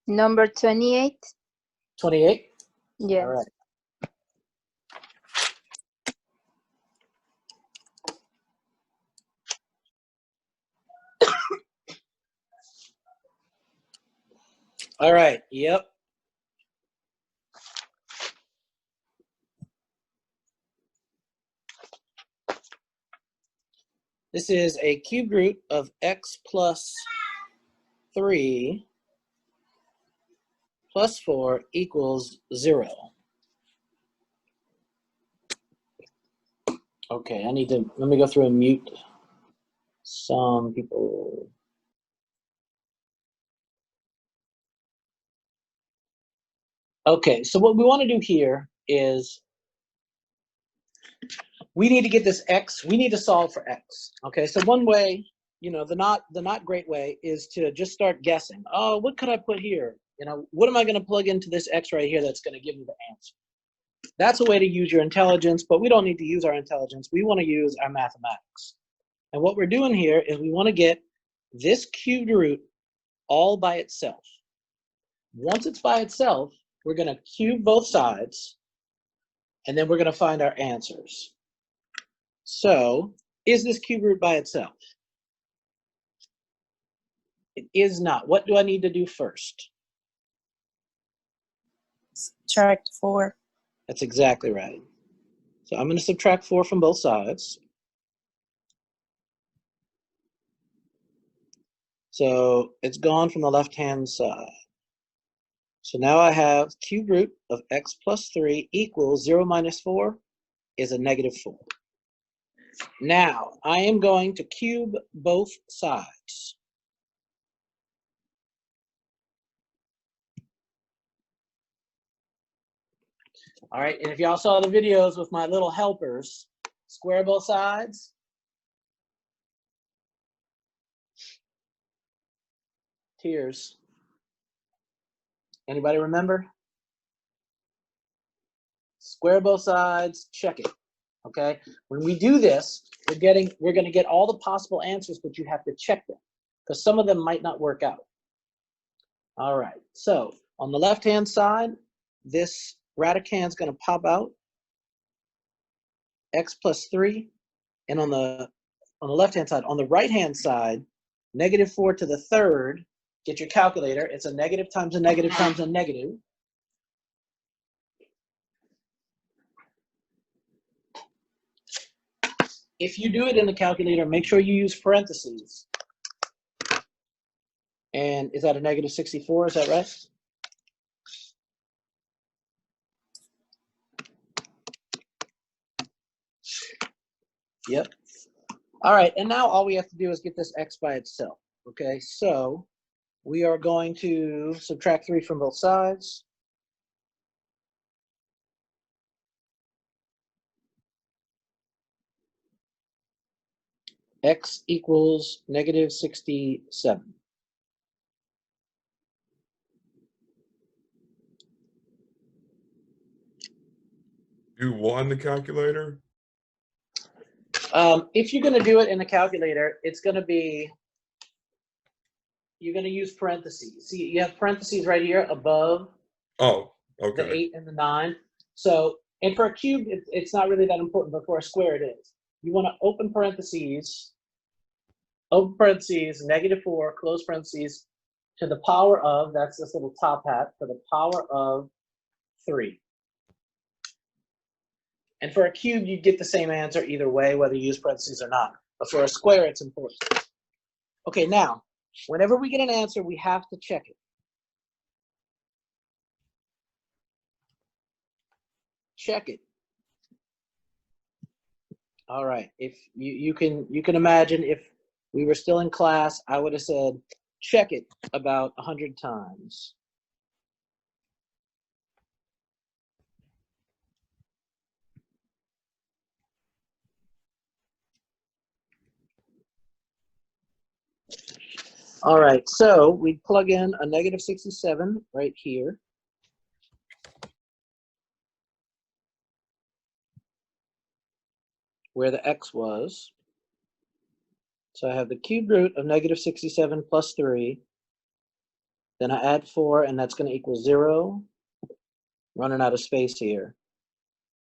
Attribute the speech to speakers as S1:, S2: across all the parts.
S1: Number 28.
S2: 28?
S1: Yes.
S2: All right. All right, yep. This is a cube root of x plus 3 plus 4 equals 0. Okay, let me go through and mute some people. Okay, so what we want to do here is we need to get this x, we need to solve for x. Okay, so one way, you know, the not great way is to just start guessing. Oh, what could I put here? You know, what am I going to plug into this x right here that's going to give me the answer? That's a way to use your intelligence, but we don't need to use our intelligence. We want to use our mathematics. And what we're doing here is we want to get this cubed root all by itself. Once it's by itself, we're going to cube both sides, and then we're going to find our answers. So, is this cube root by itself? It is not. What do I need to do first?
S3: Subtract 4.
S2: That's exactly right. So I'm going to subtract 4 from both sides. So it's gone from the left-hand side. So now I have cube root of x plus 3 equals 0 minus 4 is a negative 4. Now I am going to cube both sides. All right, and if y'all saw the videos with my little helpers, square both sides. Tears. Anybody remember? Square both sides, check it. Okay, when we do this, we're going to get all the possible answers, but you have to check them because some of them might not work out. All right, so on the left-hand side, this radicand is going to pop out, x plus 3, and on the left-hand side, on the right-hand side, negative 4 to the third. Get your calculator. It's a negative times a negative times a negative. If you do it in the calculator, make sure you use parentheses. And is that a negative 64? Is that right? Yep. All right, and now all we have to do is get this x by itself. Okay, so we are going to subtract 3 from both sides. X equals negative 67.
S4: Do what in the calculator?
S2: If you're going to do it in the calculator, it's going to be, you're going to use parentheses. See, you have parentheses right here above
S4: Oh, okay.
S2: the 8 and the 9. So, and for a cube, it's not really that important, but for a square, it is. You want to open parentheses, negative 4, close parentheses, to the power of, that's this little top hat, to the power of 3. And for a cube, you get the same answer either way, whether you use parentheses or not. But for a square, it's important. Okay, now, whenever we get an answer, we have to check it. Check it. All right. If you can imagine if we were still in class, I would have said, check it about 100 times. All right, so we plug in a negative 67 right here. Where the x was. So I have the cube root of negative 67 plus 3 Then I add 4, and that's going to equal 0. Running out of space here.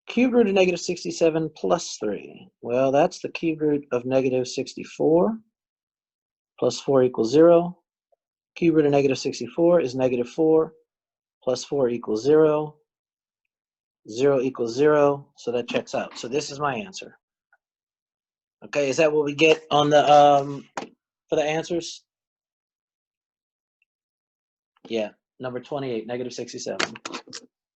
S2: Cube root of negative 67 plus 3. Well, that's the cube root of negative 64. Plus 4 equals 0. Cube root of negative 64 is negative 4. Plus 4 equals 0. 0 equals 0. So that checks out. So this is my answer. Okay, is that what we get on the for the answers? Yeah, number 28, negative 67.